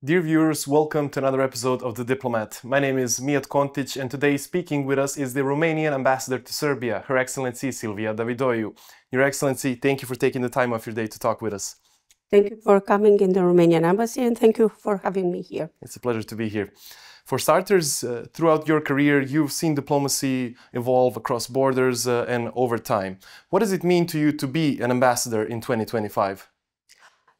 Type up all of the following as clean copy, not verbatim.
Dear viewers, welcome to another episode of The Diplomat. My name is Mijat Kontić, and today speaking with us is the Romanian ambassador to Serbia, Her Excellency Silvia Davidoiu. Your Excellency, thank you for taking the time of your day to talk with us. Thank you for coming in the Romanian embassy, and thank you for having me here. It's a pleasure to be here. For starters, throughout your career, you've seen diplomacy evolve across borders and over time. What does it mean to you to be an ambassador in 2025?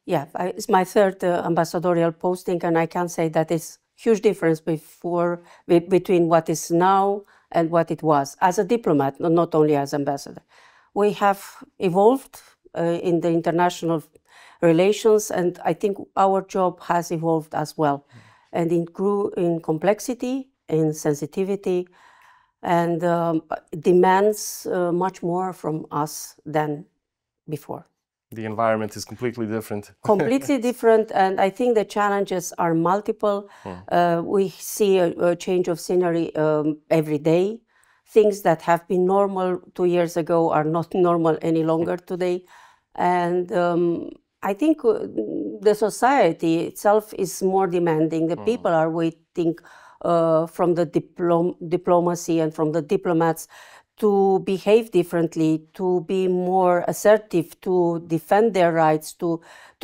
Yeah, it's my third ambassadorial posting, and I can say that it's huge difference between what is now and what it was as a diplomat, not only as ambassador. We have evolved in the international relations, and I think our job has evolved as well. And it grew in complexity, in sensitivity, and demands much more from us than before. The environment is completely different. Completely different, and I think the challenges are multiple. We see a change of scenery every day. Things that have been normal 2 years ago are not normal any longer today. And I think the society itself is more demanding. The people are waiting from the diplomacy and from the diplomats to behave differently, to be more assertive, to defend their rights, to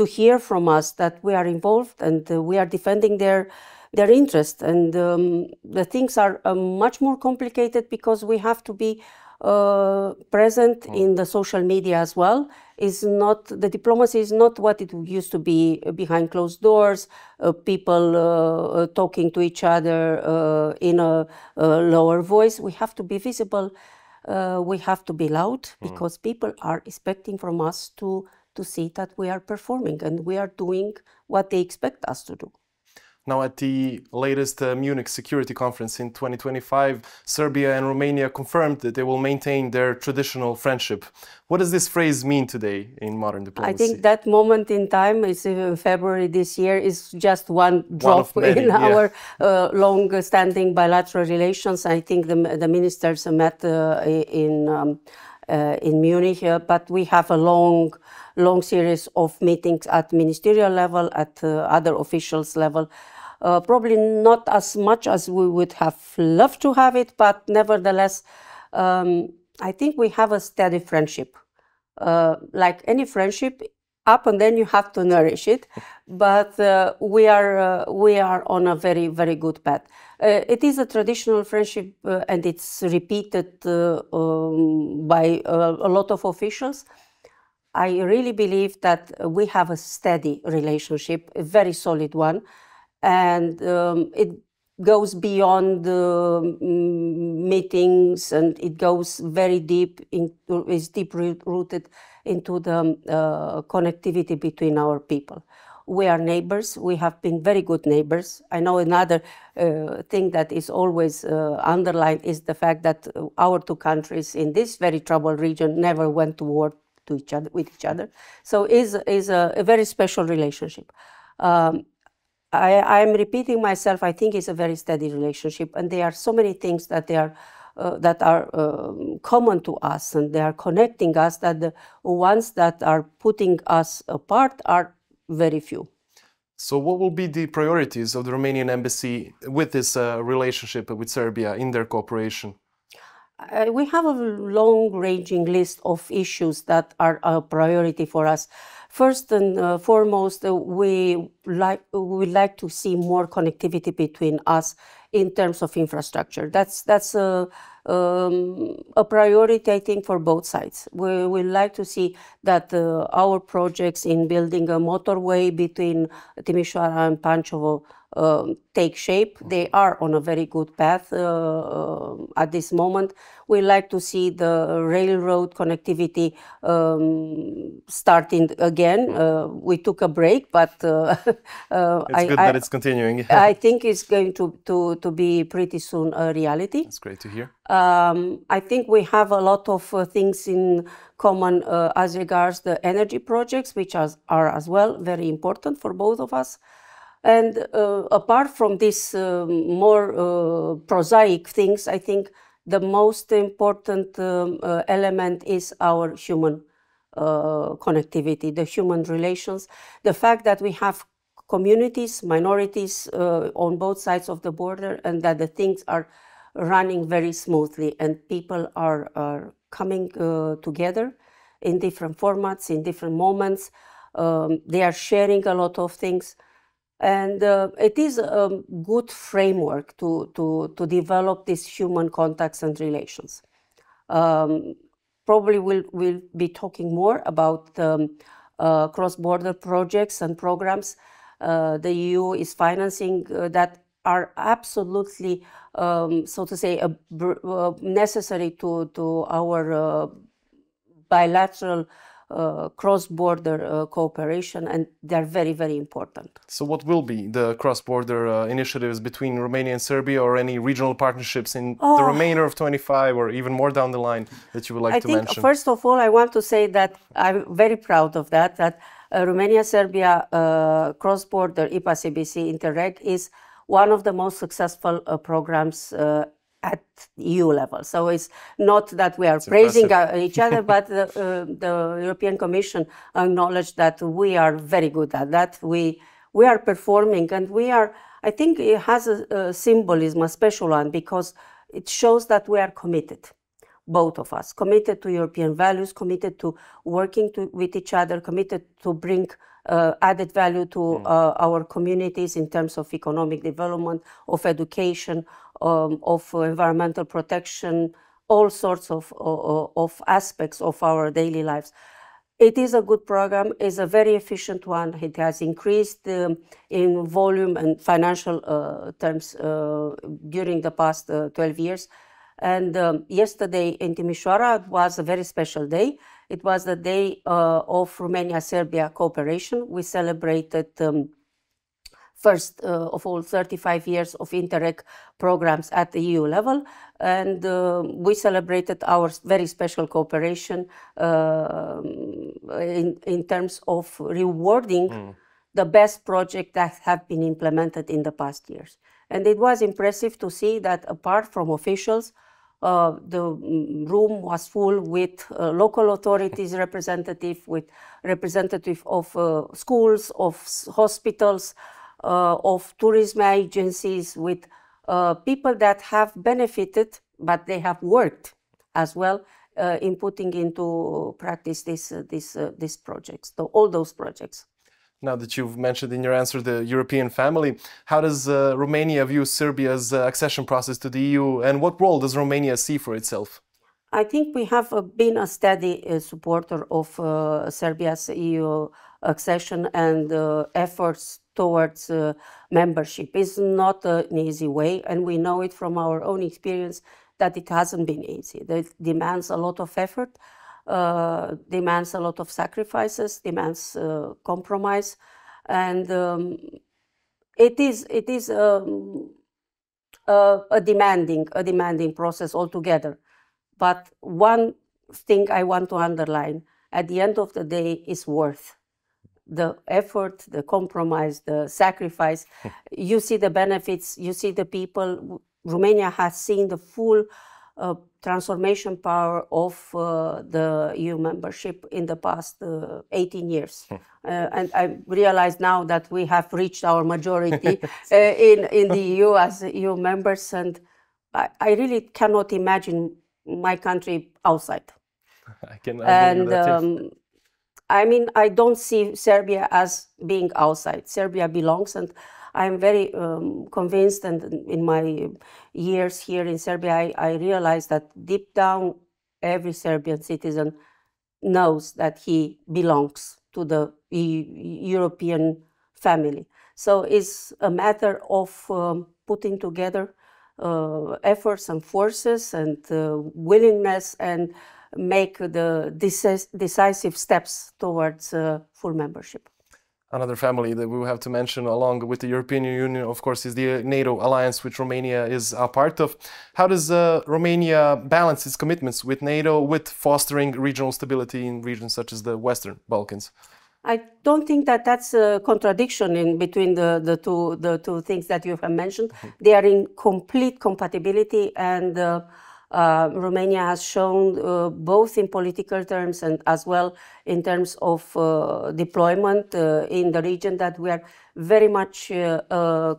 hear from us that we are involved and we are defending their interest. And the things are much more complicated because we have to be present in the social media as well. The diplomacy is not what it used to be behind closed doors, people talking to each other in a lower voice. We have to be visible. We have to be loud because people are expecting from us to see that we are performing and we are doing what they expect us to do. Now, at the latest Munich Security Conference in 2025, Serbia and Romania confirmed that they will maintain their traditional friendship. What does this phrase mean today in modern diplomacy? I think that moment in time, is in February this year, is just one drop in our long-standing bilateral relations. I think the ministers met in Munich, but we have a long series of meetings at ministerial level, at other officials level. Probably not as much as we would have loved to have it, but nevertheless, I think we have a steady friendship. Like any friendship, up and then you have to nourish it. But we are on a very, very good path. It is a traditional friendship, and it's repeated by a lot of officials. I really believe that we have a steady relationship, a very solid one, and it goes beyond meetings, and it goes very deep, is deep-rooted into the connectivity between our people. We are neighbors. We have been very good neighbors. I know another thing that is always underlined is the fact that our two countries in this very troubled region never went to war with each other. So is a very special relationship. I'm repeating myself. I think it's a very steady relationship, and there are so many things that are common to us, and they are connecting us, that the ones that are putting us apart are very few. So what will be the priorities of the Romanian embassy with this relationship with Serbia in their cooperation? We have a long-ranging list of issues that are a priority for us. First and foremost, we would like to see more connectivity between us in terms of infrastructure. That's a priority, I think, for both sides. We would like to see that our projects in building a motorway between Timișoara and Pančevo take shape. They are on a very good path at this moment. We like to see the railroad connectivity starting again. We took a break, but it's good that it's continuing. I think it's going to be pretty soon a reality. That's great to hear. I think we have a lot of things in common as regards the energy projects, which are as well very important for both of us. And apart from these more prosaic things, I think the most important element is our human connectivity, the human relations, the fact that we have communities, minorities on both sides of the border, and that the things are running very smoothly and people are coming together in different formats, in different moments. They are sharing a lot of things. And it is a good framework to develop these human contacts and relations. Probably we'll be talking more about cross-border projects and programs. The EU is financing that are absolutely, so to say, necessary to our bilateral cross-border cooperation, and they're very, very important. So what will be the cross-border initiatives between Romania and Serbia, or any regional partnerships in the remainder of 25 or even more down the line that you would like to mention? I think, first of all, I want to say that I'm very proud of that Romania-Serbia cross-border IPA-CBC Interreg is one of the most successful programs at EU level. So it's not that we are praising each other, but the European Commission acknowledged that we are very good at that. We are performing, and we are, I think it has a symbolism, a special one, because it shows that we are committed, both of us, committed to European values, committed to working with each other, committed to bring added value to our communities in terms of economic development, of education, of environmental protection, all sorts of aspects of our daily lives. It is a good program, it's a very efficient one. It has increased in volume and financial terms during the past 12 years. And yesterday in Timișoara was a very special day. It was the day of Romania-Serbia cooperation. We celebrated first of all 35 years of Interreg programs at the EU level, and we celebrated our very special cooperation in terms of rewarding the best projects that have been implemented in the past years. And it was impressive to see that apart from officials, the room was full with local authorities with representative of schools, of hospitals, of tourism agencies, with people that have benefited, but they have worked as well in putting into practice these projects, all those projects. Now that you've mentioned in your answer the European family, how does Romania view Serbia's accession process to the EU, and what role does Romania see for itself? I think we have been a steady supporter of Serbia's EU accession and efforts towards membership. It's not an easy way, and we know it from our own experience that it hasn't been easy. It demands a lot of effort, demands a lot of sacrifices, demands compromise, and it is a demanding process altogether. But one thing I want to underline, at the end of the day, is worth the effort, the compromise, the sacrifice. You see the benefits, you see the people. Romania has seen the full transformation power of the EU membership in the past 18 years. And I realize now that we have reached our majority in the EU as EU members, and I really cannot imagine my country outside. I can and I mean, I don't see Serbia as being outside. Serbia belongs, and I'm very convinced, and in my years here in Serbia, I realized that deep down, every Serbian citizen knows that he belongs to the European family. So it's a matter of putting together efforts and forces and willingness, and make the decisive steps towards full membership. Another family that we will have to mention along with the European Union, of course, is the NATO alliance, which Romania is a part of. How does Romania balance its commitments with NATO with fostering regional stability in regions such as the Western Balkans? I don't think that that's a contradiction in between the two things that you have mentioned. They are in complete compatibility, and Romania has shown both in political terms and as well in terms of deployment in the region that we are very much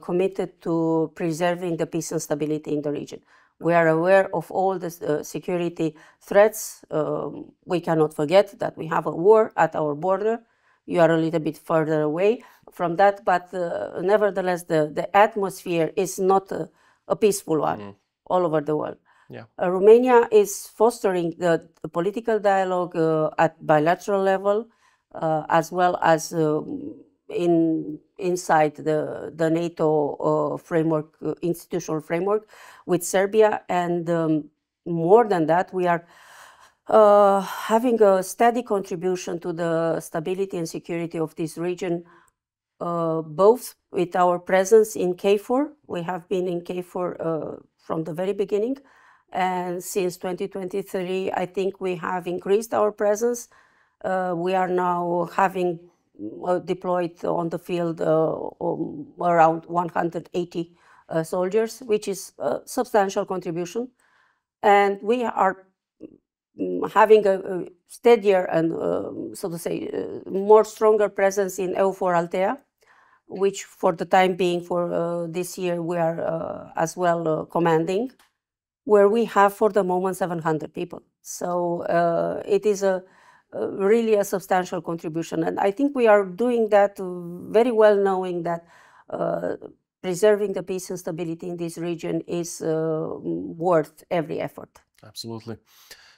committed to preserving the peace and stability in the region. We are aware of all the security threats. We cannot forget that we have a war at our border. You are a little bit further away from that, but nevertheless, the atmosphere is not a peaceful one all over the world. Yeah. Romania is fostering the political dialogue at bilateral level, as well as inside the NATO framework, institutional framework with Serbia. And more than that, we are having a steady contribution to the stability and security of this region, both with our presence in KFOR. We have been in KFOR from the very beginning. And since 2023, I think we have increased our presence. We are now having deployed on the field around 180 soldiers, which is a substantial contribution. And we are having a steadier and, so to say, more stronger presence in EUFOR Altea, which for the time being for this year we are as well commanding, where we have for the moment 700 people. So it is really a substantial contribution. And I think we are doing that very well, knowing that preserving the peace and stability in this region is worth every effort. Absolutely.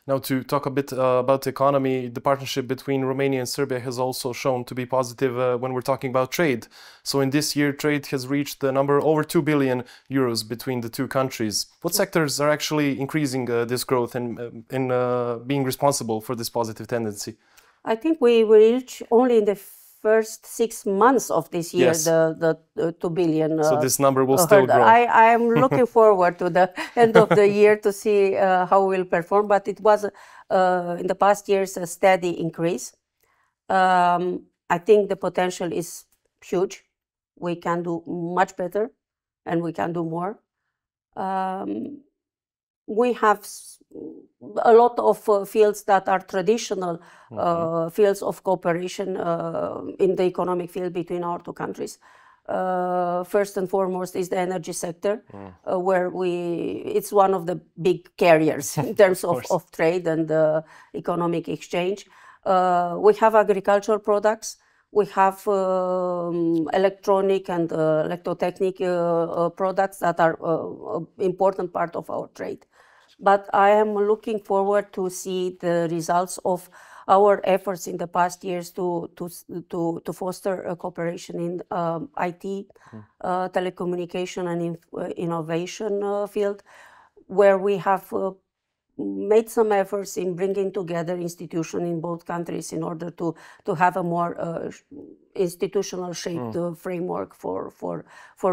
Now, to talk a bit about the economy, the partnership between Romania and Serbia has also shown to be positive when we're talking about trade. So in this year, trade has reached the number over 2 billion euros between the two countries. What sectors are actually increasing this growth and being responsible for this positive tendency? I think we reached only in the first 6 months of this year, yes, the 2 billion. So this number will still grow. I am looking forward to the end of the year to see how we'll perform, but it was in the past years a steady increase. I think the potential is huge. We can do much better and we can do more. We have a lot of fields that are traditional fields of cooperation in the economic field between our two countries. First and foremost is the energy sector, where it's one of the big carriers in terms of trade and economic exchange. We have agricultural products. We have electronic and electrotechnic products that are an important part of our trade. But I am looking forward to see the results of our efforts in the past years to foster cooperation in IT, telecommunication and innovation field, where we have made some efforts in bringing together institutions in both countries in order to have a more institutional shaped framework for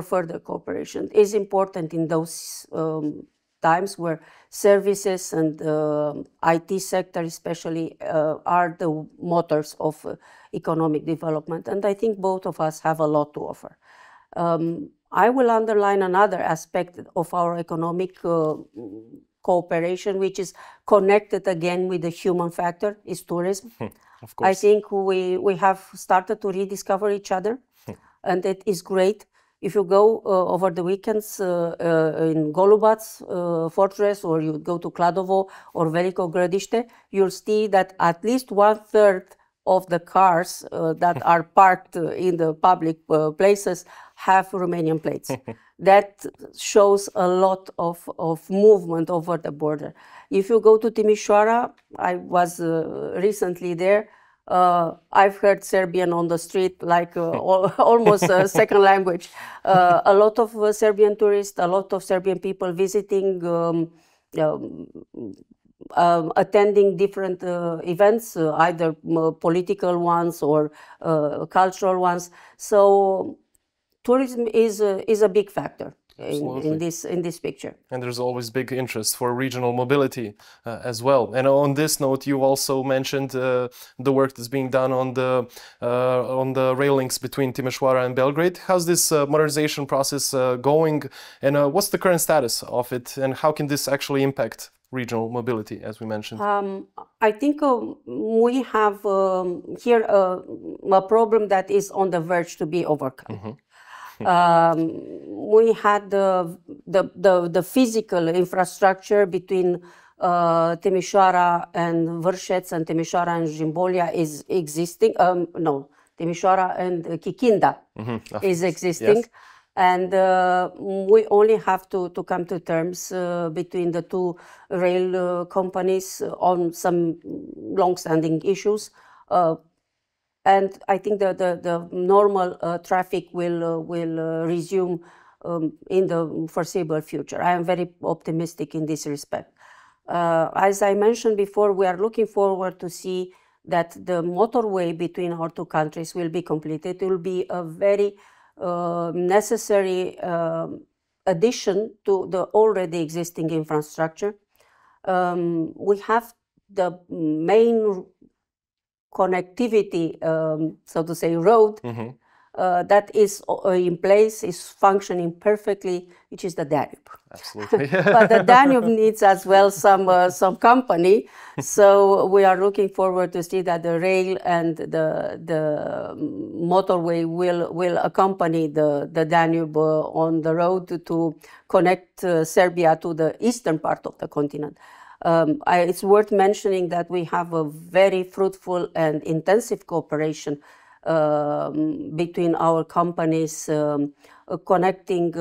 further cooperation. It is important in those times where services and IT sector especially are the motors of economic development. And I think both of us have a lot to offer. I will underline another aspect of our economic cooperation, which is connected again with the human factor, is tourism. Of course. I think we have started to rediscover each other, and it is great. If you go over the weekends in Golubac fortress, or you go to Kladovo or Veliko Gradište, you'll see that at least 1/3 of the cars that are parked in the public places have Romanian plates. That shows a lot of movement over the border. If you go to Timișoara, I was recently there, I've heard Serbian on the street like almost a second language. A lot of Serbian tourists, a lot of Serbian people visiting, attending different events, either political ones or cultural ones. So tourism is a big factor. in this picture. And there's always big interest for regional mobility as well. And on this note, you also mentioned the work that's being done on the rail links between Timișoara and Belgrade. How's this modernization process going, and what's the current status of it, and how can this actually impact regional mobility, as we mentioned? I think we have here a problem that is on the verge to be overcome. We had the physical infrastructure between Timișoara and Vârșeț and Timișoara and Jimbolia is existing. No, Timișoara and Chikinda is existing. Yes. And we only have to come to terms between the two rail companies on some long-standing issues. And I think the normal traffic will resume in the foreseeable future. I am very optimistic in this respect. As I mentioned before, we are looking forward to see that the motorway between our two countries will be completed. It will be a very necessary addition to the already existing infrastructure. We have the main connectivity, so to say, road that is in place, is functioning perfectly, which is the Danube. Absolutely. But the Danube needs as well some company. So we are looking forward to see that the rail and the motorway will accompany the Danube on the road to connect Serbia to the eastern part of the continent. It's worth mentioning that we have a very fruitful and intensive cooperation between our companies, connecting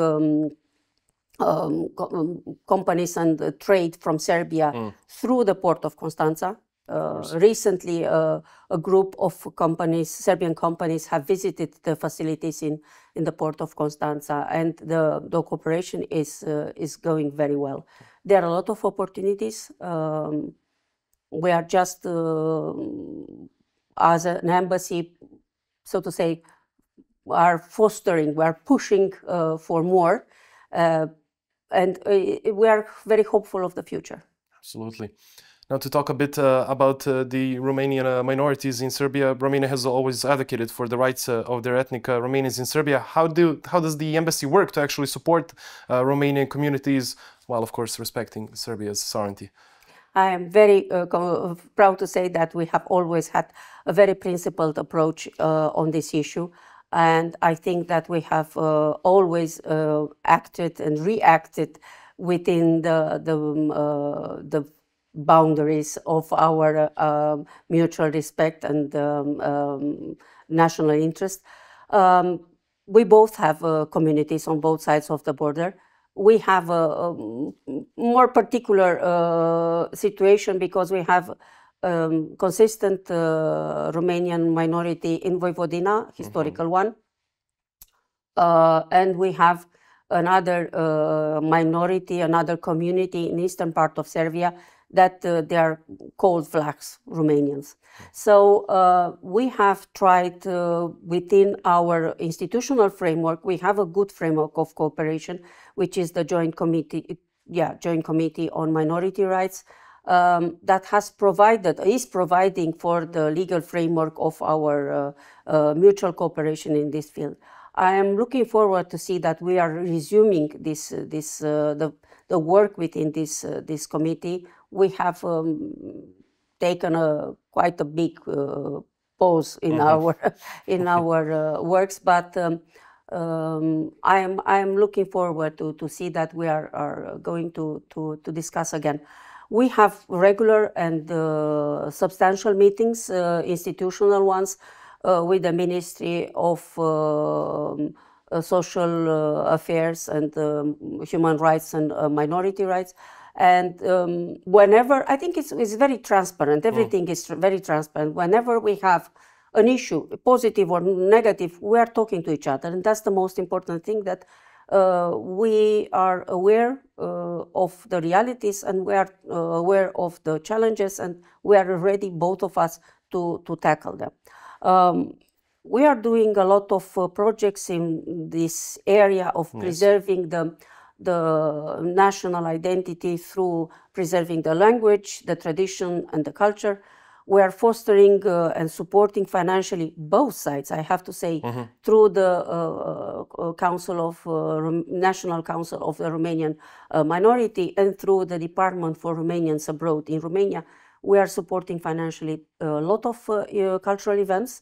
companies and trade from Serbia through the port of Constanța. Recently, a group of companies, Serbian companies, have visited the facilities in the port of Constanța, and the cooperation is going very well. There are a lot of opportunities. We are just, as an embassy, so to say, are fostering, we are pushing for more, and we are very hopeful of the future. Absolutely. Now, to talk a bit about the Romanian minorities in Serbia, Romania has always advocated for the rights of their ethnic Romanians in Serbia. How does the embassy work to actually support Romanian communities, while of course respecting Serbia's sovereignty? I am very proud to say that we have always had a very principled approach on this issue, and I think that we have always acted and reacted within the boundaries of our mutual respect and national interest. We both have communities on both sides of the border. We have a more particular situation because we have consistent Romanian minority in Vojvodina, historical one, and we have another minority, another community in eastern part of Serbia that they are called Vlachs, Romanians. So we have tried within our institutional framework, we have a good framework of cooperation, which is the Joint Committee on Minority Rights, that is providing for the legal framework of our mutual cooperation in this field. I am looking forward to see that we are resuming the work within this committee. We have taken quite a big pause in our works, but I am looking forward to see that we are going to discuss again. We have regular and substantial meetings, institutional ones, with the Ministry of Social Affairs and Human Rights and Minority Rights. And whenever, I think it's very transparent, everything is very transparent. Whenever we have an issue, positive or negative, we are talking to each other. And that's the most important thing, that we are aware of the realities, and we are aware of the challenges, and we are ready, both of us, to tackle them. we are doing a lot of projects in this area of preserving the national identity through preserving the language, the tradition, and the culture. We are fostering and supporting financially both sides, I have to say, through the National Council of the Romanian Minority and through the Department for Romanians Abroad in Romania. We are supporting financially a lot of cultural events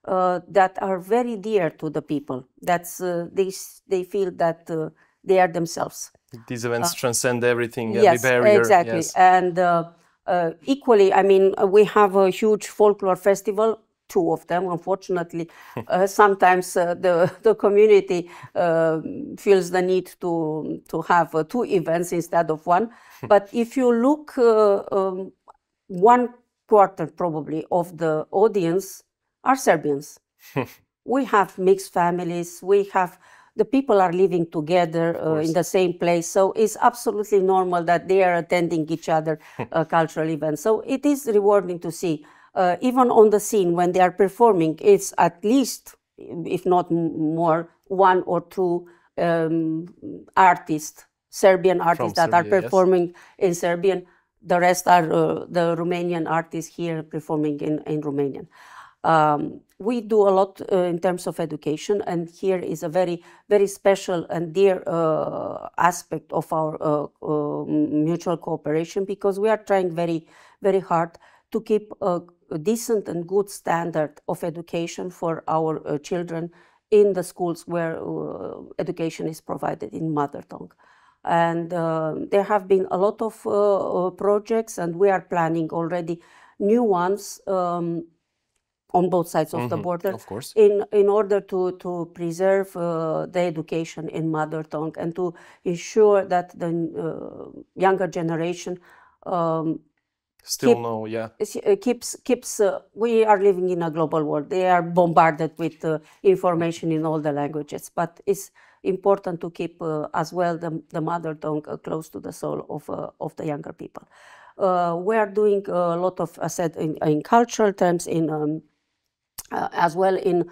that are very dear to the people. That's they feel that they are themselves. These events transcend everything, yes, every barrier. Exactly. Yes. And equally, I mean, we have a huge folklore festival, 2 of them, unfortunately. Sometimes the community feels the need to have 2 events instead of 1. But if you look, 1/4 probably of the audience are Serbians. We have mixed families. The people are living together in the same place. So it's absolutely normal that they are attending each other cultural events. So it is rewarding to see, even on the scene when they are performing, it's at least, if not more, 1 or 2 artists, Serbian artists that are performing in Serbian. The rest are the Romanian artists here performing in Romanian. We do a lot in terms of education, and here is a very, very special and dear aspect of our mutual cooperation, because we are trying very, very hard to keep a decent and good standard of education for our children in the schools where education is provided in mother tongue. And there have been a lot of projects, and we are planning already new ones on both sides of the border, of course, in order to preserve the education in mother tongue and to ensure that the younger generation keeps. We are living in a global world. They are bombarded with information in all the languages, but it's important to keep as well the mother tongue close to the soul of the younger people. We are doing a lot of, I said, in cultural terms, in as well in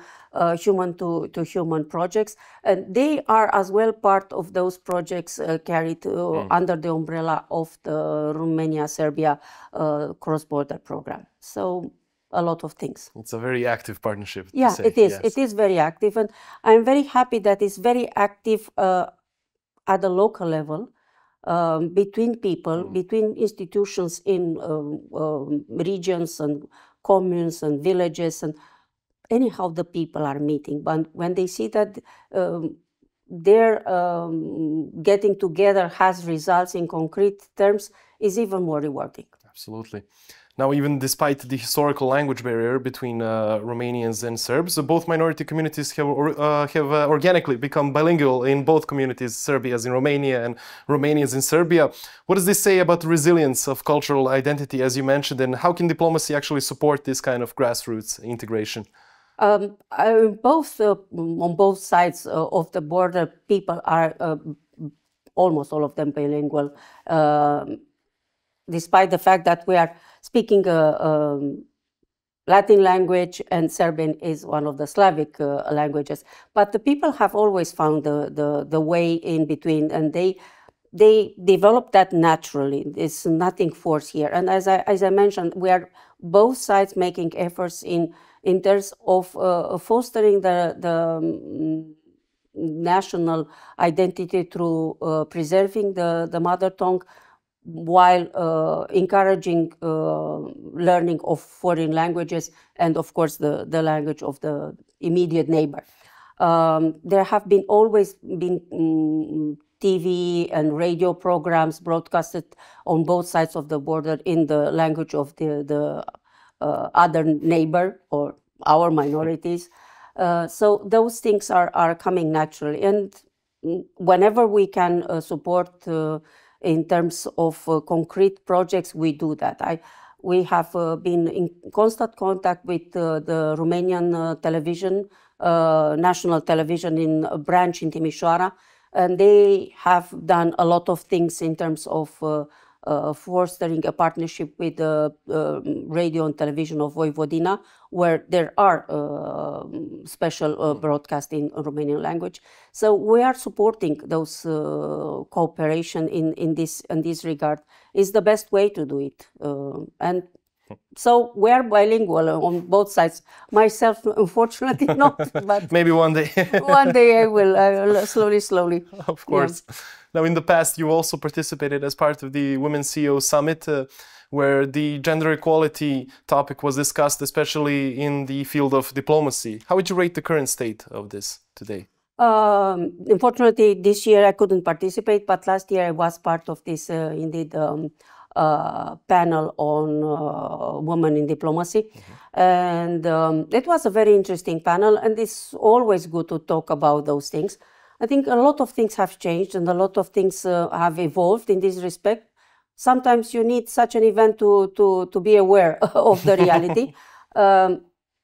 human-to-human projects, and they are as well part of those projects carried under the umbrella of the Romania-Serbia cross-border program. So a lot of things. It's a very active partnership. Yeah, it is. Yes. It is very active, and I'm very happy that it's very active at the local level, between people, between institutions in regions and communes and villages, and anyhow the people are meeting. But when they see that their getting together has results in concrete terms, is even more rewarding. Absolutely. Now, even despite the historical language barrier between Romanians and Serbs, both minority communities have organically become bilingual in both communities, Serbians in Romania and Romanians in Serbia. What does this say about the resilience of cultural identity, as you mentioned, and how can diplomacy actually support this kind of grassroots integration? On both sides of the border, people are almost all of them bilingual, despite the fact that we are speaking Latin language, and Serbian is one of the Slavic languages. But the people have always found the way in between, and they develop that naturally. There's nothing forced here. And as I mentioned, we are both sides making efforts in terms of fostering the national identity through preserving the mother tongue, while encouraging learning of foreign languages and, of course, the language of the immediate neighbor. There have always been TV and radio programs broadcasted on both sides of the border in the language of the other neighbor or our minorities. So those things are coming naturally. And whenever we can support in terms of concrete projects, we do that. We have been in constant contact with the Romanian television, national television in a branch in Timișoara, and they have done a lot of things in terms of fostering a partnership with the radio and television of Vojvodina, where there are special broadcasts in Romanian language. So we are supporting those cooperation in this regard. Is the best way to do it, and so we are bilingual on both sides. Myself, unfortunately, not, but maybe one day. One day I will, slowly. Of course. Yeah. Now, in the past, you also participated as part of the Women CEO Summit, where the gender equality topic was discussed, especially in the field of diplomacy. How would you rate the current state of this today? Unfortunately, this year I couldn't participate, but last year I was part of this, panel on women in diplomacy. And it was a very interesting panel, and it's always good to talk about those things. I think a lot of things have changed and a lot of things have evolved in this respect. Sometimes you need such an event to be aware of the reality.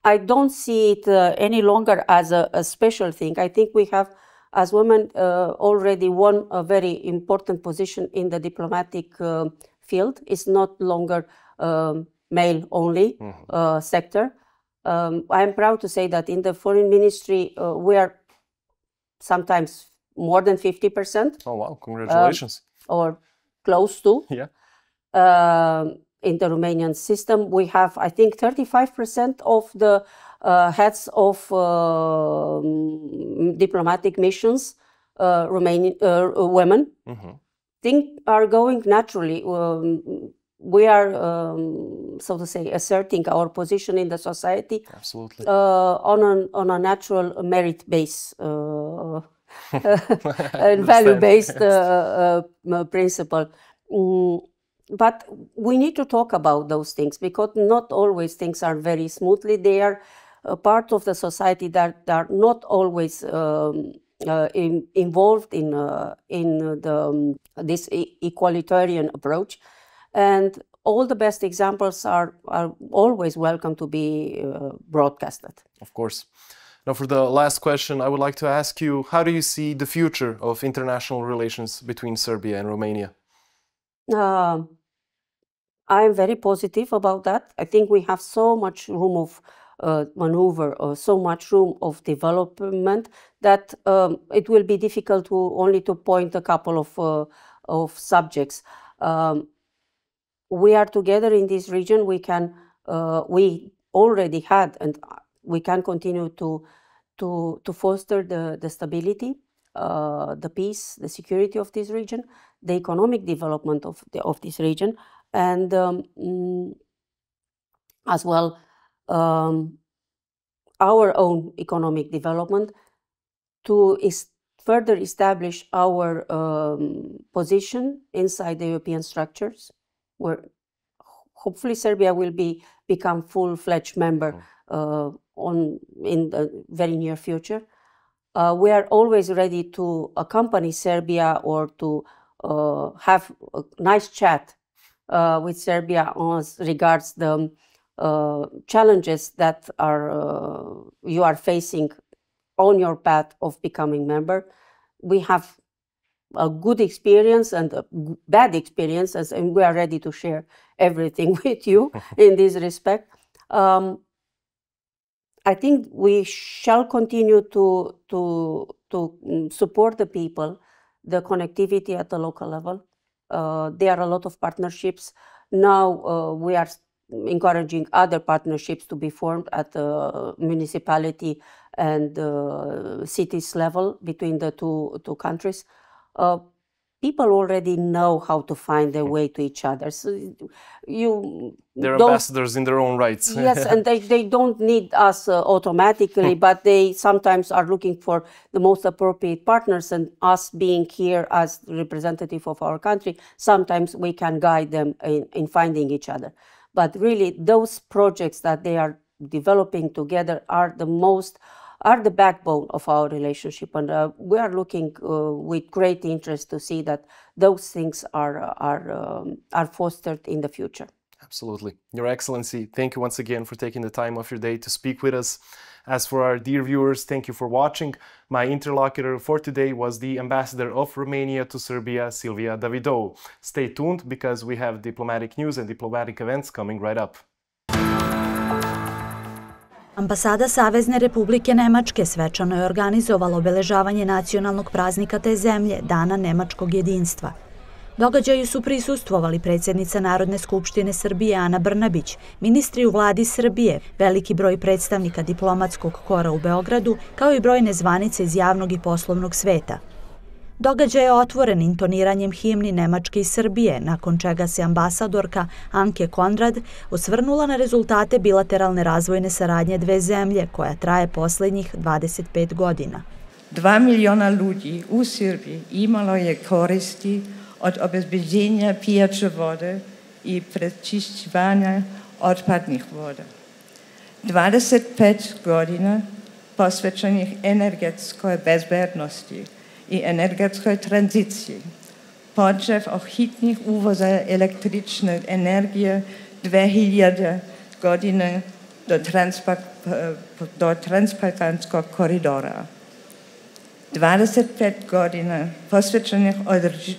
I don't see it any longer as a special thing. I think we have, as women, already won a very important position in the diplomatic field. It's not longer male-only sector. I am proud to say that in the foreign ministry, we are sometimes more than 50%. Oh, wow. Congratulations. Or close to. Yeah. In the Romanian system, we have, I think, 35% of the heads of diplomatic missions, Romanian women. Things are going naturally. We are, so to say, asserting our position in the society. Absolutely. On a natural merit base and value-based principle. But we need to talk about those things, because not always things are very smoothly. They are a part of the society that are not always involved in this equalitarian approach. And all the best examples are always welcome to be broadcasted. Of course. Now, for the last question, I would like to ask you, how do you see the future of international relations between Serbia and Romania? I am very positive about that. I think we have so much room of maneuver, or so much room of development, that it will be difficult only to point a couple of subjects. We are together in this region. We already had, and we can continue to foster the stability, the peace, the security of this region, the economic development of this region, and as well our own economic development, to further establish our position inside the European structures, where hopefully Serbia will become full-fledged member in the very near future. We are always ready to accompany Serbia, or to have a nice chat with Serbia as regards the challenges that you are facing on your path of becoming member. We have a good experience and bad experiences, and we are ready to share everything with you in this respect. I think we shall continue to support the people, the connectivity at the local level. There are a lot of partnerships. Now we are encouraging other partnerships to be formed at the municipality and cities level between the two countries. People already know how to find their way to each other. So they're ambassadors in their own rights. Yes, and they don't need us automatically, but they sometimes are looking for the most appropriate partners, and us being here as representative of our country, sometimes we can guide them in finding each other. But really, those projects that they are developing together are the backbone of our relationship, and we are looking with great interest to see that those things are fostered in the future. Absolutely. Your Excellency, thank you once again for taking the time of your day to speak with us. As for our dear viewers, thank you for watching. My interlocutor for today was the Ambassador of Romania to Serbia, Silvia Davidoiu. Stay tuned because we have diplomatic news and diplomatic events coming right up. Ambasada Savezne Republike Nemačke svečano je organizovala obeležavanje nacionalnog praznika te zemlje, Dana nemačkog jedinstva. Događaju su prisustvovali predsjednica Narodne skupštine Srbije Ana Brnabić, ministri u vladi Srbije, veliki broj predstavnika diplomatskog kora u Beogradu, kao i brojne zvanice iz javnog i poslovnog sveta. Događaj je otvoren intoniranjem himni Nemačke i Srbije, nakon čega se ambasadorka Anke Konrad osvrnula na rezultate bilateralne razvojne saradnje dve zemlje, koja traje posljednjih 25 godina. 2 miliona ljudi u Srbiji imalo je koristi od obezbeđenja pijaće vode i prečišćivanja otpadnih voda. 25 godina posvećenih energetskoj bezbednosti i energetskoj tranziciji, počev od hitnih uvoza električne energije 2000 godine do transbalkanskog koridora. 25 godina posvećenih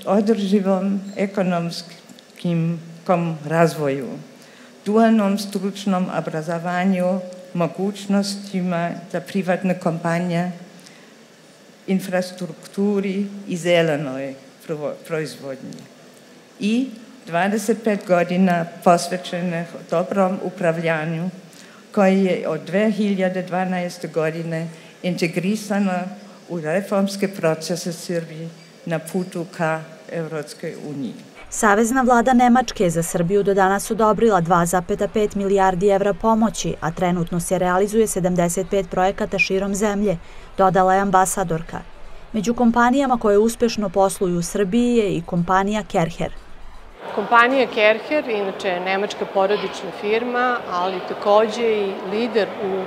održivom ekonomskim razvoju, dualnom stručnom obrazovanju, mogućnostima za privatne kompanije, infrastrukturi i zelenoj proizvodnji. I 25 godina posvećenih dobrom upravljanju, koji je od 2012. godine integrisano u reformske procese Srbije na putu ka Evropskoj uniji. Savezna vlada Nemačke je za Srbiju do danas odobrila 2,5 milijardi evra pomoći, a trenutno se realizuje 75 projekata širom zemlje, dodala je ambasadorka. Među kompanijama koje uspješno posluju u Srbiji je i kompanija Kerher. Kompanija Kerher, inače nemačka porodična firma, ali takođe i lider u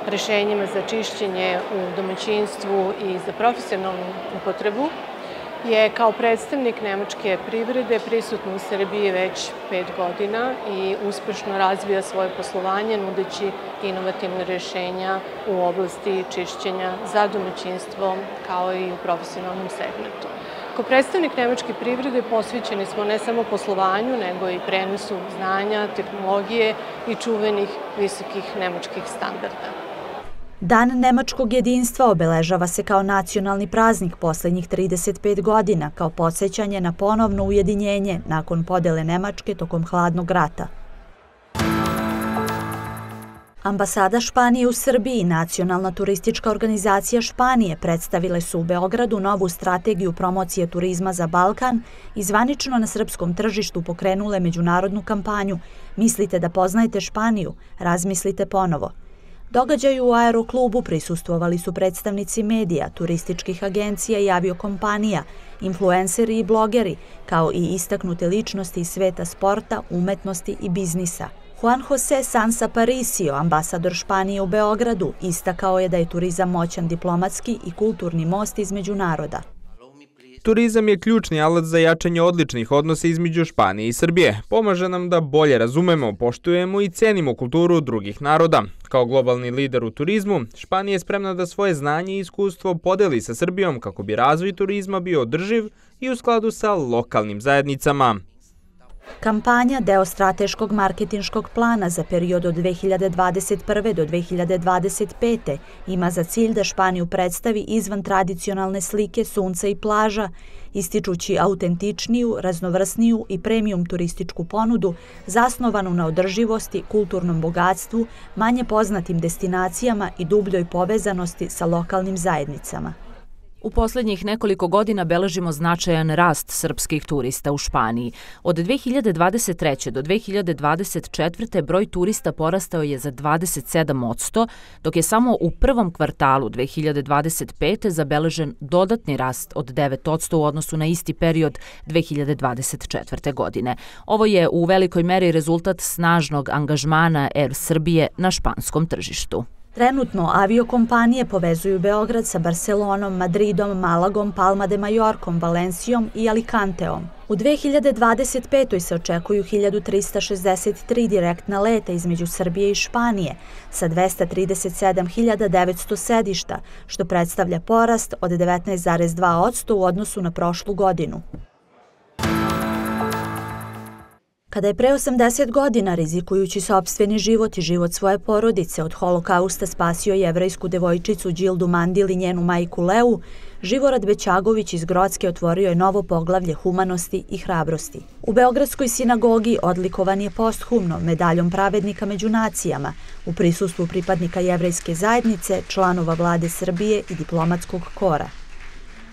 rešenjima za čišćenje u domaćinstvu i za profesionalnu upotrebu, je kao predstavnik nemačke privrede prisutna u Srbiji već 5 godina i uspešno razvija svoje poslovanje nudeći inovativne rešenja u oblasti čišćenja za domaćinstvo kao i u profesionalnom segmentu. Kao predstavnik nemačke privrede posvećeni smo ne samo poslovanju, nego i prenosu znanja, tehnologije i čuvenih visokih nemačkih standarda. Dan nemačkog jedinstva obeležava se kao nacionalni praznik posljednjih 35 godina, kao podsjećanje na ponovno ujedinjenje nakon podele Nemačke tokom hladnog rata. Ambasada Španije u Srbiji i Nacionalna turistička organizacija Španije predstavile su u Beogradu novu strategiju promocije turizma za Balkan i zvanično na srpskom tržištu pokrenule međunarodnu kampanju "Mislite da poznajete Španiju? Razmislite ponovo". Događaju u aeroklubu prisustvovali su predstavnici medija, turističkih agencija i aviokompanija, influenceri i blogeri, kao i istaknute ličnosti iz sveta sporta, umetnosti i biznisa. Juan José Sanz Aparicio, ambasador Španije u Beogradu, istakao je da je turizam moćan diplomatski i kulturni most između naroda. Turizam je ključni alat za jačanje odličnih odnosa između Španije i Srbije. Pomaže nam da bolje razumemo, poštujemo i cenimo kulturu drugih naroda. Kao globalni lider u turizmu, Španija je spremna da svoje znanje i iskustvo podeli sa Srbijom kako bi razvoj turizma bio održiv i u skladu sa lokalnim zajednicama. Kampanja, deo strateškog marketinškog plana za period od 2021. do 2025. ima za cilj da Španiju predstavi izvan tradicionalne slike sunca i plaža, ističući autentičniju, raznovrsniju i premium turističku ponudu zasnovanu na održivosti, kulturnom bogatstvu, manje poznatim destinacijama i dubljoj povezanosti sa lokalnim zajednicama. U posljednjih nekoliko godina beležimo značajan rast srpskih turista u Španiji. Od 2023. do 2024. broj turista porastao je za 27%, dok je samo u prvom kvartalu 2025. zabeležen dodatni rast od 9% u odnosu na isti period 2024. godine. Ovo je u velikoj meri rezultat snažnog angažmana Air Srbije na španskom tržištu. Trenutno aviokompanije povezuju Beograd sa Barcelonom, Madridom, Malagom, Palma de Majorkom, Valencijom i Alicanteom. U 2025. se očekuju 1363 direktna leta između Srbije i Španije sa 237.900 sedišta, što predstavlja porast od 19,2% u odnosu na prošlu godinu. Kada je pre 80 godina, rizikujući sopstveni život i život svoje porodice, od holokausta spasio jevrejsku devojčicu Đildu Mandil i njenu majku Leu, Živorad Bećagović iz Grocke otvorio je novo poglavlje humanosti i hrabrosti. U Beogradskoj sinagogi odlikovan je posthumno medaljom pravednika među nacijama u prisustvu pripadnika jevrejske zajednice, članova vlade Srbije i diplomatskog kora.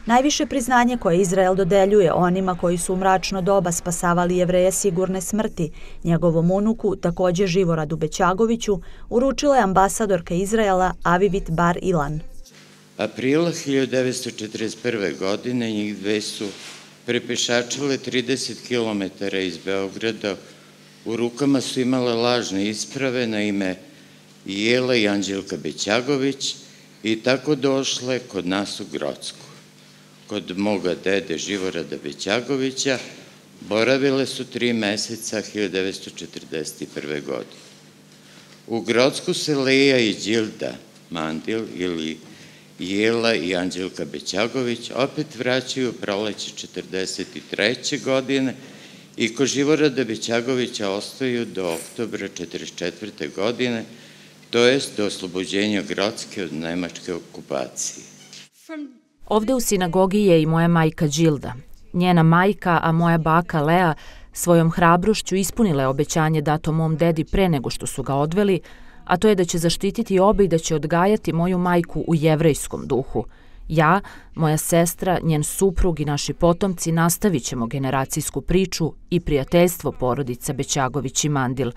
Najviše priznanje koje Izrael dodeljuje onima koji su u mračno doba spasavali Jevreje sigurne smrti, njegovom unuku, takođe Živoradu Bećagoviću, uručila je ambasadorka Izraela Avivit Bar Ilan. Aprila 1941. godine njih dve su prepešačile 30 km iz Beograda. U rukama su imale lažne isprave na ime Jela i Anđelka Bećagović i tako došle kod nas u Grocku. Kod moga dede Živorada Bećagovića boravile su 3 meseca 1941. godine. U Grocku se Leja i Đilda Mandil ili Jela i Anđelka Bećagović opet vraćaju proleće 1943. godine i kod Živorada Bećagovića ostaju do oktobra 1944. godine, to jest do oslobođenja Grocke od nemačke okupacije. Ovde u sinagogi je i moja majka Đilda. Njena majka, a moja baka Lea, svojom hrabrošću ispunila je obećanje dato mom dedi pre nego što su ga odveli, a to je da će zaštititi obe i da će odgajati moju majku u jevrejskom duhu. Ja, moja sestra, njen suprug i naši potomci nastavit ćemo generacijsku priču i prijateljstvo porodica Bećagović i Mandil,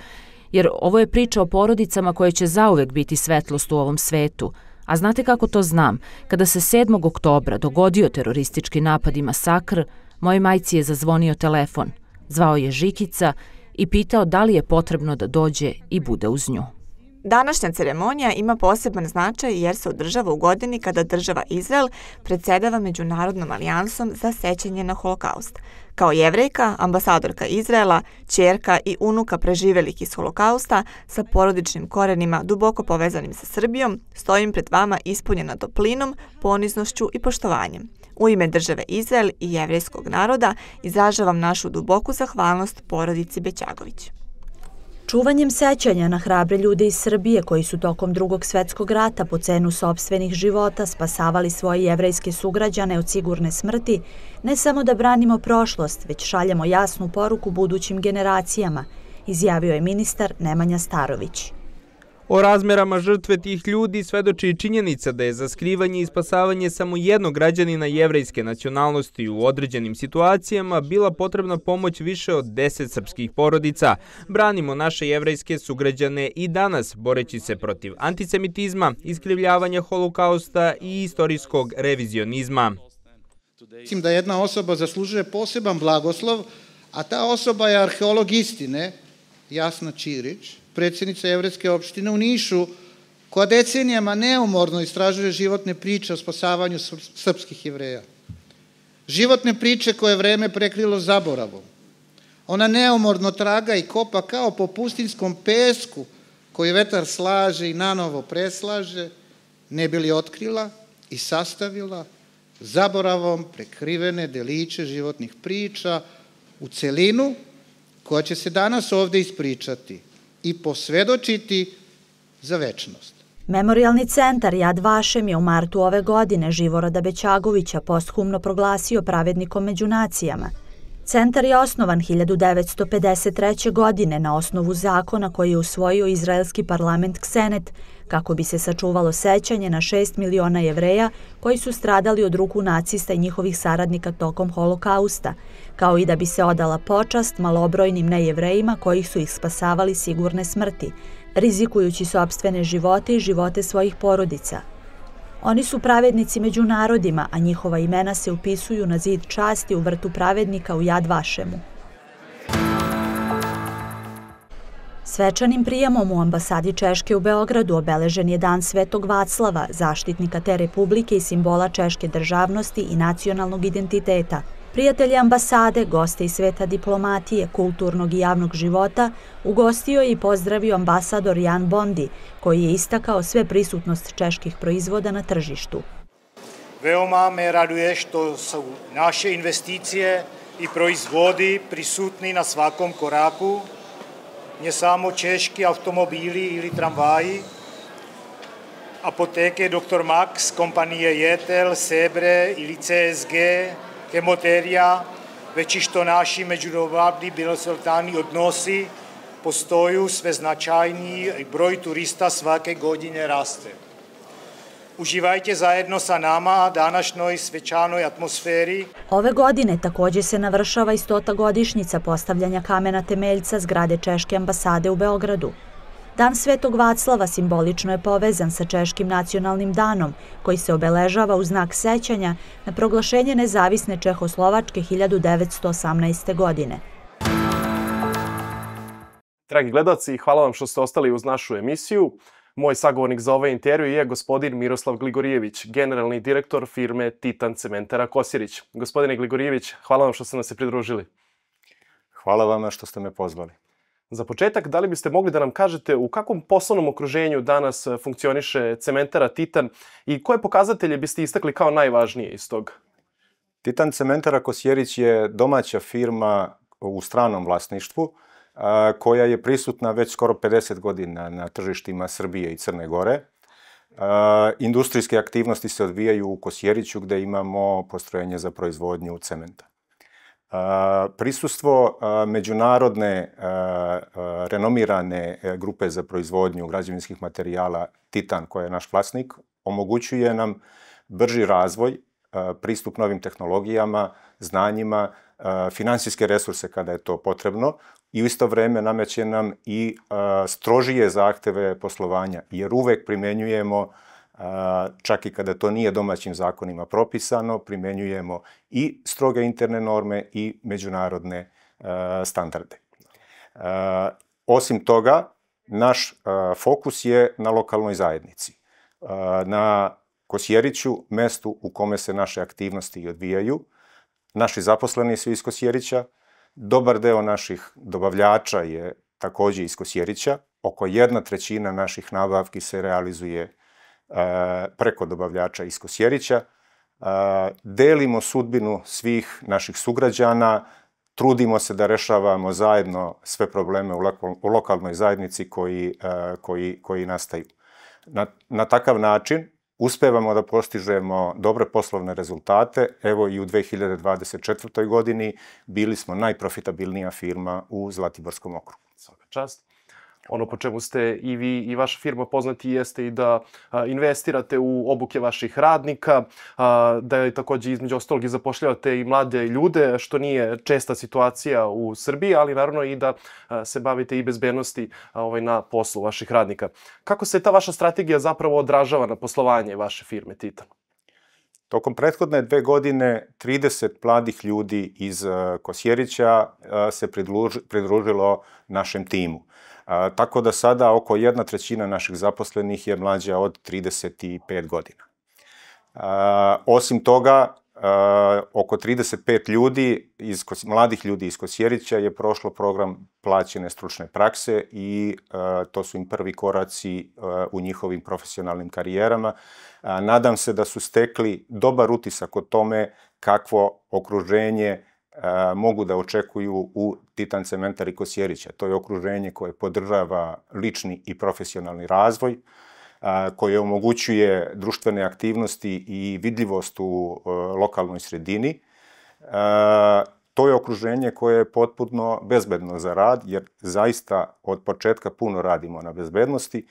jer ovo je priča o porodicama koje će zauvek biti svetlost u ovom svetu. A znate kako to znam? Kada se 7. oktobra dogodio teroristički napad i masakr, mojoj majci je zazvonio telefon. Zvao je Žikica i pitao da li je potrebno da dođe i bude uz nju. Današnja ceremonija ima poseban značaj jer se održava u godini kada država Izrael predsedava Međunarodnom alijansom za sećanje na holokaust. Kao jevrejka, ambasadorka Izraela, ćerka i unuka preživelih iz holokausta sa porodičnim korenima duboko povezanim sa Srbijom, stojim pred vama ispunjena toplinom, poniznošću i poštovanjem. U ime države Izrael i jevrejskog naroda izražavam našu duboku zahvalnost porodici Bećagović. Čuvanjem sećanja na hrabre ljude iz Srbije koji su tokom Drugog svetskog rata po cenu sopstvenih života spasavali svoje jevrejske sugrađane od sigurne smrti, ne samo da branimo prošlost, već šaljemo jasnu poruku budućim generacijama, izjavio je ministar Nemanja Starović. O razmerama žrtve tih ljudi svedoči i činjenica da je za skrivanje i spasavanje samo jednog građanina jevrejske nacionalnosti u određenim situacijama bila potrebna pomoć više od 10 srpskih porodica. Branimo naše jevrejske sugrađane i danas, boreći se protiv antisemitizma, iskrivljavanja holokausta i istorijskog revizionizma. Mislim da jedna osoba zaslužuje poseban blagoslov, a ta osoba je arheolog istine, Jasna Ćirić, predsjednica Jevrejske opštine u Nišu, koja decenijama neumorno istražuje životne priče o spasavanju srpskih Jevreja. Životne priče koje je vreme prekrilo zaboravom. Ona neumorno traga i kopa kao po pustinskom pesku koji vetar slaže i nanovo preslaže, ne bi li otkrila i sastavila zaboravom prekrivene deliće životnih priča u celinu koja će se danas ovde ispričati i posvedočiti za večnost. Memorijalni centar Yad Vashem je u martu ove godine Živorada Bećagovića posthumno proglasio pravednikom među nacijama. Centar je osnovan 1953. godine na osnovu zakona koji je usvojio izraelski parlament Ksenet kako bi se sačuvalo sećanje na 6 miliona Jevreja koji su stradali od ruku nacista i njihovih saradnika tokom holokausta, kao i da bi se odala počast malobrojnim nejevrejima kojih su ih spasavali sigurne smrti, rizikujući sopstvene živote i živote svojih porodica. Oni su pravednici među narodima, a njihova imena se upisuju na zid časti u vrtu pravednika u Yad Vashemu. Svečanim prijemom u ambasadi Češke u Beogradu obeležen je Dan Svetog Vaclava, zaštitnika te republike i simbola češke državnosti i nacionalnog identiteta. Prijatelji ambasade, goste iz sveta diplomatije, kulturnog i javnog života, ugostio je i pozdravio ambasador Jan Bondi, koji je istakao sve prisutnost čeških proizvoda na tržištu. Veoma me raduje što su naše investicije i proizvodi prisutni na svakom koraku, ne samo češki automobili ili tramvaji, apoteke Dr. Max, kompanije Jetel, Sebre ili CSG, Hemoterija, već i što naši međunarodni bilateralni odnosi postoju sve značajniji i broj turista svake godine raste. Uživajte zajedno sa nama današnjoj svečanoj atmosferi. Ove godine također se navršava i 100. godišnjica postavljanja kamena temeljca zgrade Češke ambasade u Beogradu. Dan Svetog Vaclava simbolično je povezan sa Češkim nacionalnim danom, koji se obeležava u znak sećanja na proglašenje nezavisne Čehoslovačke 1918. godine. Dragi gledalci, hvala vam što ste ostali uz našu emisiju. Moj sagovornik za ovaj intervju je gospodin Miroslav Gligorijević, generalni direktor firme Titan Cementara Kosjerić. Gospodine Gligorijević, hvala vam što ste nam se pridružili. Hvala vam što ste me pozvali. Za početak, da li biste mogli da nam kažete u kakvom poslovnom okruženju danas funkcioniše Cementara Titan i koje pokazatelje biste istakli kao najvažnije iz toga? Titan Cementara Kosjerić je domaća firma u stranom vlasništvu koja je prisutna već skoro 50 godina na tržištima Srbije i Crne Gore. Industrijske aktivnosti se odvijaju u Kosjeriću gde imamo postrojenje za proizvodnju cementa. Prisustvo međunarodne renomirane grupe za proizvodnju građevinskih materijala Titan, koja je naš vlasnik, omogućuje nam brži razvoj, pristup novim tehnologijama, znanjima, finansijske resurse kada je to potrebno i u isto vreme nameće nam i strožije zahteve poslovanja, jer uvek primenjujemo, čak i kada to nije domaćim zakonima propisano, primenjujemo i stroge interne norme i međunarodne standarde. Osim toga, naš fokus je na lokalnoj zajednici. Na Kosjeriću, mestu u kome se naše aktivnosti odvijaju, naši zaposleni su iz Kosjerića, dobar deo naših dobavljača je također iz Kosjerića, oko 1/3 naših nabavki se realizuje preko dobavljača iz Kosjerića. Delimo sudbinu svih naših sugrađana, trudimo se da rešavamo zajedno sve probleme u lokalnoj zajednici koji nastaju. Na takav način uspevamo da postižemo dobre poslovne rezultate. Evo i u 2024. godini bili smo najprofitabilnija firma u Zlatiborskom okrugu. Svaka čast. Ono po čemu ste i vi i vaša firma poznati jeste i da investirate u obuke vaših radnika, da je također između ostalog i zapošljavate i mlade ljude, što nije česta situacija u Srbiji, ali naravno i da se bavite i bezbednosti na poslu vaših radnika. Kako se ta vaša strategija zapravo odražava na poslovanje vaše firme Titan? Tokom prethodne 2 godine 30 mladih ljudi iz Kosjerića se pridružilo našem timu. Tako da sada oko 1/3 naših zaposlenih je mlađa od 35 godina. Osim toga, oko 35 ljudi, mladih ljudi iz Kosjerića je prošlo program plaćene stručne prakse i to su im prvi koraci u njihovim profesionalnim karijerama. Nadam se da su stekli dobar utisak o tome kakvo okruženje mogu da očekuju u Titan Cementari Kosjerića. To je okruženje koje podržava lični i profesionalni razvoj, koje omogućuje društvene aktivnosti i vidljivost u lokalnoj sredini. To je okruženje koje je potpuno bezbedno za rad, jer zaista od početka puno radimo na bezbednosti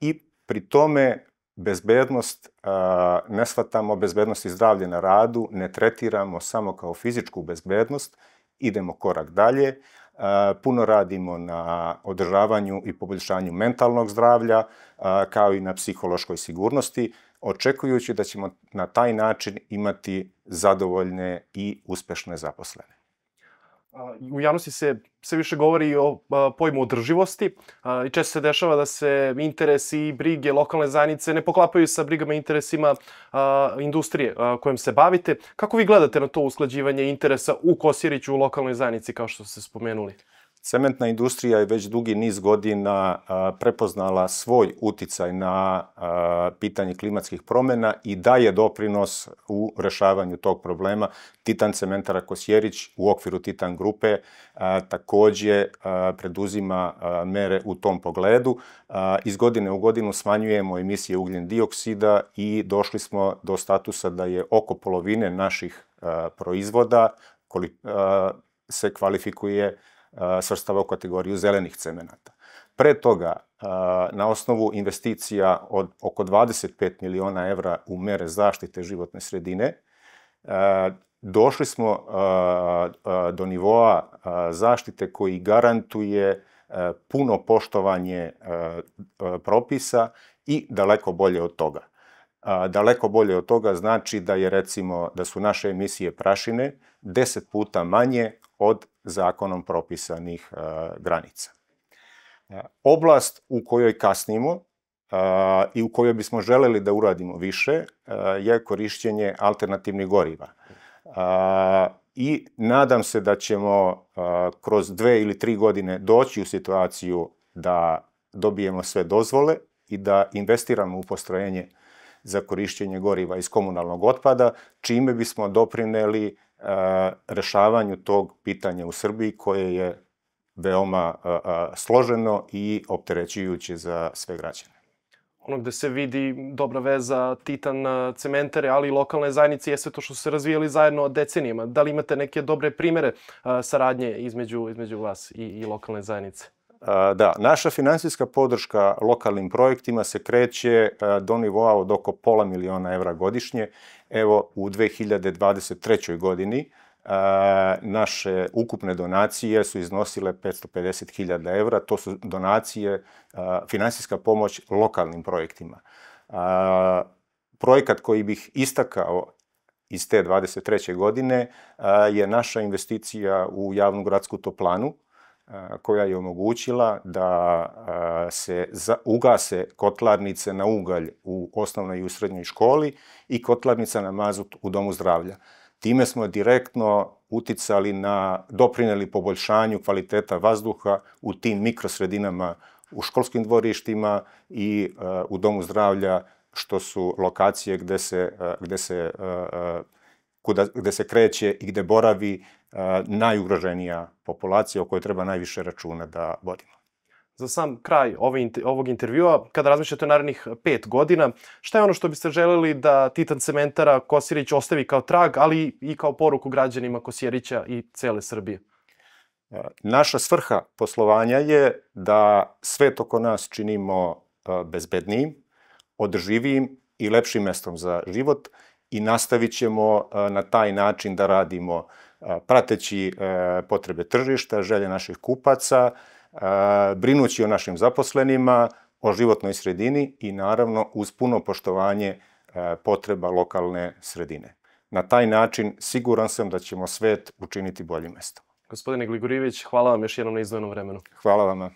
i pri tome bezbednost ne shvatamo, bezbednost i zdravlje na radu ne tretiramo samo kao fizičku bezbednost, idemo korak dalje, puno radimo na održavanju i poboljšanju mentalnog zdravlja, kao i na psihološkoj sigurnosti, očekujući da ćemo na taj način imati zadovoljne i uspešne zaposlene. U javnosti se sve više govori o pojmu održivosti i često se dešava da se interesi i brige lokalne zajednice ne poklapaju sa brigama i interesima industrije kojom se bavite. Kako vi gledate na to usklađivanje interesa u Kosjeriću u lokalnoj zajednici, kao što ste spomenuli? Cementna industrija je već dugi niz godina prepoznala svoj uticaj na pitanje klimatskih promjena i daje doprinos u rešavanju tog problema. Titan Cementara Kosjerić u okviru Titan grupe takođe preduzima mere u tom pogledu. Iz godine u godinu smanjujemo emisije ugljen dioksida i došli smo do statusa da je oko polovine naših proizvoda se kvalifikuje, svrstava u kategoriju zelenih cemenata. Pre toga, na osnovu investicija od oko 25 miliona evra u mere zaštite životne sredine, došli smo do nivoa zaštite koji garantuje puno poštovanje propisa i daleko bolje od toga. Daleko bolje od toga znači da je, recimo, da su naše emisije prašine 10 puta manje od zakonom propisanih granica. Oblast u kojoj kasnimo i u kojoj bismo želeli da uradimo više je korišćenje alternativnih goriva. I nadam se da ćemo kroz 2 ili 3 godine doći u situaciju da dobijemo sve dozvole i da investiramo u postrojenje za korišćenje goriva iz komunalnog otpada, čime bismo doprineli rešavanju tog pitanja u Srbiji, koje je veoma složeno i opterećujuće za sve građane. Ono gde se vidi dobra veza Titan Cementare, ali i lokalne zajednice, jeste to što su se razvijali zajedno decenijama. Da li imate neke dobre primere saradnje između vas i lokalne zajednice? Da, naša finansijska podrška lokalnim projektima se kreće do nivoa od oko $500.000 evra godišnje. Evo, u 2023. godini naše ukupne donacije su iznosile 550.000 evra. To su donacije, finansijska pomoć lokalnim projektima. Projekat koji bih istakao iz te 23. godine je naša investicija u javnu gradsku toplanu, koja je omogućila da se ugase kotlarnice na ugalj u osnovnoj i u srednjoj školi i kotlarnica na mazut u domu zdravlja. Time smo direktno doprineli poboljšanju kvaliteta vazduha u tim mikrosredinama, u školskim dvorištima i u domu zdravlja, što su lokacije gde se kreće i gde boravi najugroženija populacija o kojoj treba najviše računa da vodimo. Za sam kraj ovog intervjua, kada razmišljate o narednih 5 godina, šta je ono što biste želeli da Titan Cementara Kosjerić ostavi kao trag, ali i kao poruku građanima Kosjerića i cele Srbije? Naša svrha poslovanja je da svet oko nas činimo bezbednijim, održivijim i lepšim mestom za život i nastavit ćemo na taj način da radimo prateći potrebe tržišta, želje naših kupaca, brinući o našim zaposlenima, o životnoj sredini i naravno uz puno poštovanje potreba lokalne sredine. Na taj način siguran sam da ćemo svet učiniti boljim mestom. Gospodine Gligorijević, hvala vam još jednom na izdvojenom vremenu. Hvala vama.